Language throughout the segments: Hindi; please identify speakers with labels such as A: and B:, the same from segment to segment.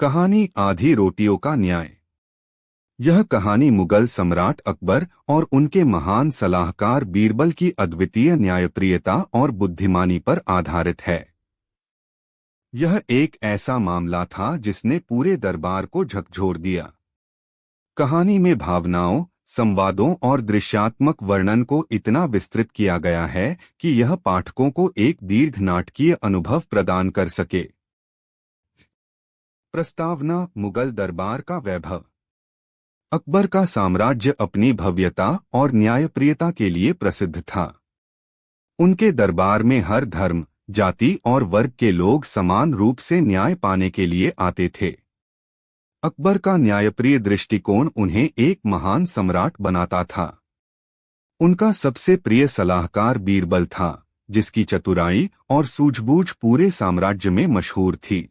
A: कहानी आधी रोटियों का न्याय। यह कहानी मुगल सम्राट अकबर और उनके महान सलाहकार बीरबल की अद्वितीय न्यायप्रियता और बुद्धिमानी पर आधारित है। यह एक ऐसा मामला था जिसने पूरे दरबार को झकझोर दिया। कहानी में भावनाओं, संवादों और दृश्यात्मक वर्णन को इतना विस्तृत किया गया है कि यह पाठकों को एक दीर्घ नाटकीय अनुभव प्रदान कर सके। प्रस्तावना: मुगल दरबार का वैभव। अकबर का साम्राज्य अपनी भव्यता और न्यायप्रियता के लिए प्रसिद्ध था। उनके दरबार में हर धर्म, जाति और वर्ग के लोग समान रूप से न्याय पाने के लिए आते थे। अकबर का न्यायप्रिय दृष्टिकोण उन्हें एक महान सम्राट बनाता था। उनका सबसे प्रिय सलाहकार बीरबल था, जिसकी चतुराई और सूझबूझ पूरे साम्राज्य में मशहूर थी।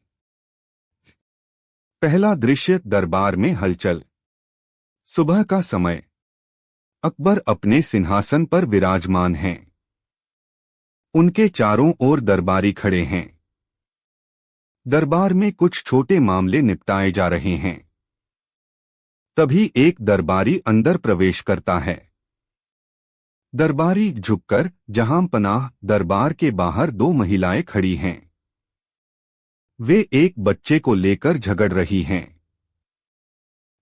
A: पहला दृश्य: दरबार में हलचल। सुबह का समय। अकबर अपने सिंहासन पर विराजमान हैं। उनके चारों ओर दरबारी खड़े हैं। दरबार में कुछ छोटे मामले निपटाए जा रहे हैं। तभी एक दरबारी अंदर प्रवेश करता है। दरबारी झुककर जहांपनाह, दरबार के बाहर दो महिलाएं खड़ी हैं। वे एक बच्चे को लेकर झगड़ रही हैं।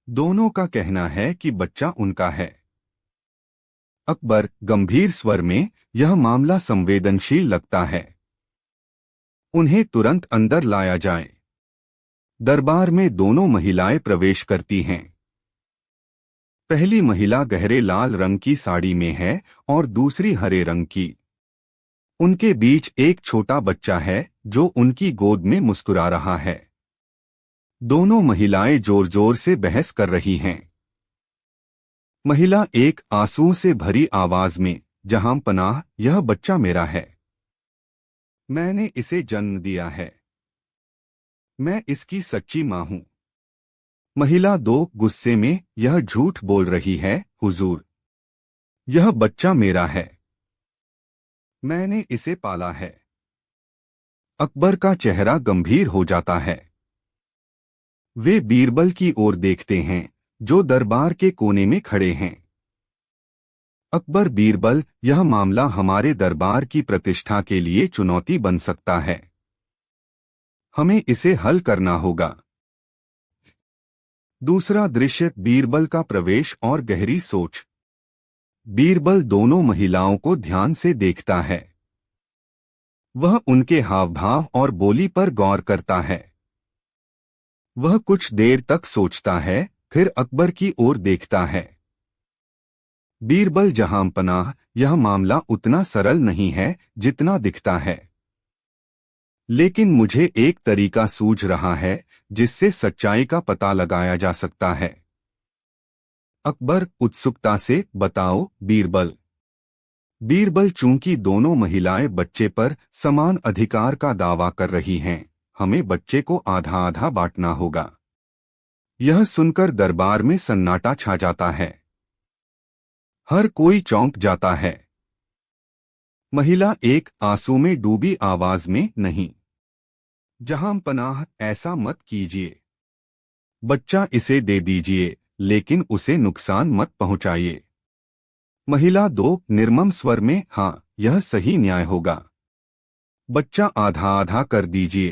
A: दोनों का कहना है कि बच्चा उनका है। अकबर गंभीर स्वर में, यह मामला संवेदनशील लगता है। उन्हें तुरंत अंदर लाया जाए। दरबार में दोनों महिलाएं प्रवेश करती हैं। पहली महिला गहरे लाल रंग की साड़ी में है और दूसरी हरे रंग की। उनके बीच एक छोटा बच्चा है जो उनकी गोद में मुस्कुरा रहा है। दोनों महिलाएं जोर जोर से बहस कर रही हैं। महिला एक आंसू से भरी आवाज में, जहांपनाह, यह बच्चा मेरा है। मैंने इसे जन्म दिया है। मैं इसकी सच्ची मां हूं। महिला दो गुस्से में, यह झूठ बोल रही है, हुजूर। यह बच्चा मेरा है। मैंने इसे पाला है। अकबर का चेहरा गंभीर हो जाता है। वे बीरबल की ओर देखते हैं, जो दरबार के कोने में खड़े हैं। अकबर: बीरबल, यह मामला हमारे दरबार की प्रतिष्ठा के लिए चुनौती बन सकता है। हमें इसे हल करना होगा। दूसरा दृश्य: बीरबल का प्रवेश और गहरी सोच। बीरबल दोनों महिलाओं को ध्यान से देखता है। वह उनके हावभाव और बोली पर गौर करता है। वह कुछ देर तक सोचता है, फिर अकबर की ओर देखता है। बीरबल: जहांपनाह, यह मामला उतना सरल नहीं है जितना दिखता है। लेकिन मुझे एक तरीका सूझ रहा है जिससे सच्चाई का पता लगाया जा सकता है। अकबर उत्सुकता से: बताओ बीरबल। बीरबल: चूंकि दोनों महिलाएं बच्चे पर समान अधिकार का दावा कर रही हैं, हमें बच्चे को आधा आधा बांटना होगा। यह सुनकर दरबार में सन्नाटा छा जाता है। हर कोई चौंक जाता है। महिला एक आंसू में डूबी आवाज में, नहीं जहांपनाह, ऐसा मत कीजिए। बच्चा इसे दे दीजिए, लेकिन उसे नुकसान मत पहुंचाइए। महिला दो निर्मम स्वर में, हाँ, यह सही न्याय होगा। बच्चा आधा आधा कर दीजिए।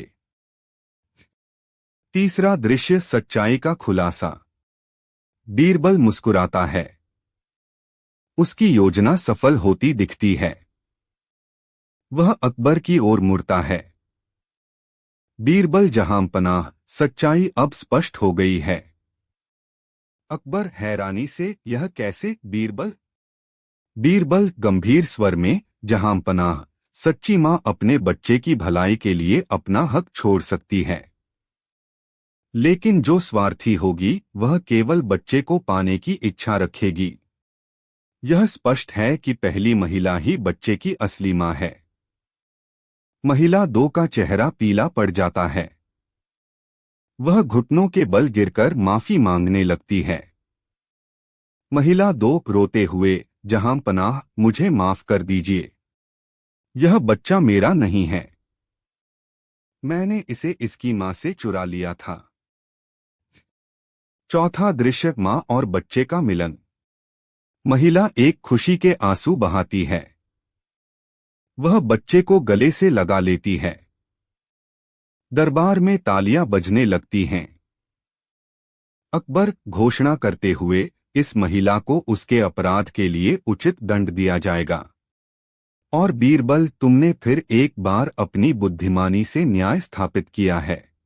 A: तीसरा दृश्य: सच्चाई का खुलासा। बीरबल मुस्कुराता है। उसकी योजना सफल होती दिखती है। वह अकबर की ओर मुड़ता है। बीरबल: जहांपनाह, सच्चाई अब स्पष्ट हो गई है। अकबर हैरानी से, यह कैसे बीरबल? बीरबल गंभीर स्वर में, जहांपनाह, सच्ची मां अपने बच्चे की भलाई के लिए अपना हक छोड़ सकती है। लेकिन जो स्वार्थी होगी, वह केवल बच्चे को पाने की इच्छा रखेगी। यह स्पष्ट है कि पहली महिला ही बच्चे की असली मां है। महिला दो का चेहरा पीला पड़ जाता है। वह घुटनों के बल गिरकर माफी मांगने लगती है। महिला दो रोते हुए, जहांपनाह, मुझे माफ कर दीजिए। यह बच्चा मेरा नहीं है। मैंने इसे इसकी मां से चुरा लिया था। चौथा दृश्य माँ और बच्चे का मिलन। महिला एक खुशी के आंसू बहाती है। वह बच्चे को गले से लगा लेती है। दरबार में तालियां बजने लगती हैं। अकबर घोषणा करते हुए, इस महिला को उसके अपराध के लिए उचित दंड दिया जाएगा। और बीरबल, तुमने फिर एक बार अपनी बुद्धिमानी से न्याय स्थापित किया है।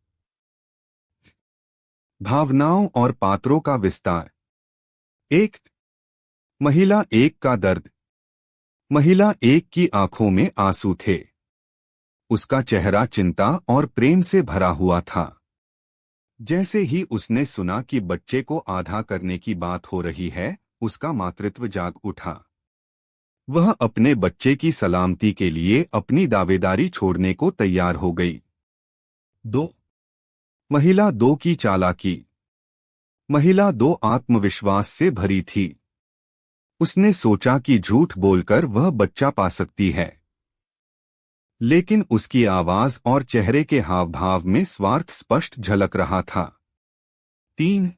A: भावनाओं और पात्रों का विस्तार। एक, महिला एक का दर्द। महिला एक की आंखों में आंसू थे। उसका चेहरा चिंता और प्रेम से भरा हुआ था। जैसे ही उसने सुना कि बच्चे को आधा करने की बात हो रही है, उसका मातृत्व जाग उठा। वह अपने बच्चे की सलामती के लिए अपनी दावेदारी छोड़ने को तैयार हो गई। 2. महिला 2 की चालाकी। महिला 2 आत्मविश्वास से भरी थी। उसने सोचा कि झूठ बोलकर वह बच्चा पा सकती है। लेकिन उसकी आवाज और चेहरे के हावभाव में स्वार्थ स्पष्ट झलक रहा था। 3.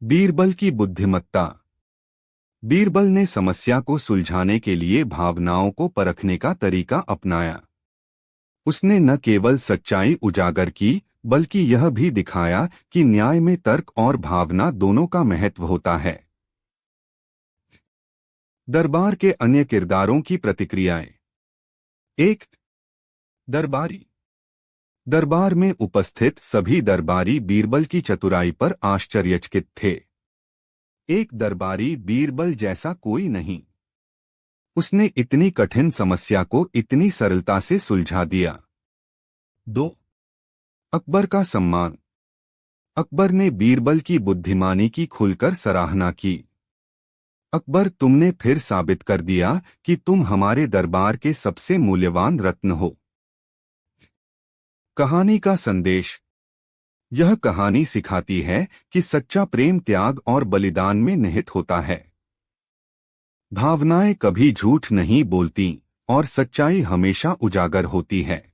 A: बीरबल की बुद्धिमत्ता। बीरबल ने समस्या को सुलझाने के लिए भावनाओं को परखने का तरीका अपनाया। उसने न केवल सच्चाई उजागर की, बल्कि यह भी दिखाया कि न्याय में तर्क और भावना दोनों का महत्व होता है। दरबार के अन्य किरदारों की प्रतिक्रियाएं। 1. दरबारी। दरबार में उपस्थित सभी दरबारी बीरबल की चतुराई पर आश्चर्यचकित थे। एक दरबारी बीरबल जैसा कोई नहीं। उसने इतनी कठिन समस्या को इतनी सरलता से सुलझा दिया। 2. अकबर का सम्मान। अकबर ने बीरबल की बुद्धिमानी की खुलकर सराहना की। अकबर, तुमने फिर साबित कर दिया कि तुम हमारे दरबार के सबसे मूल्यवान रत्न हो। कहानी का संदेश। यह कहानी सिखाती है कि सच्चा प्रेम त्याग और बलिदान में निहित होता है। भावनाएं कभी झूठ नहीं बोलती और सच्चाई हमेशा उजागर होती है।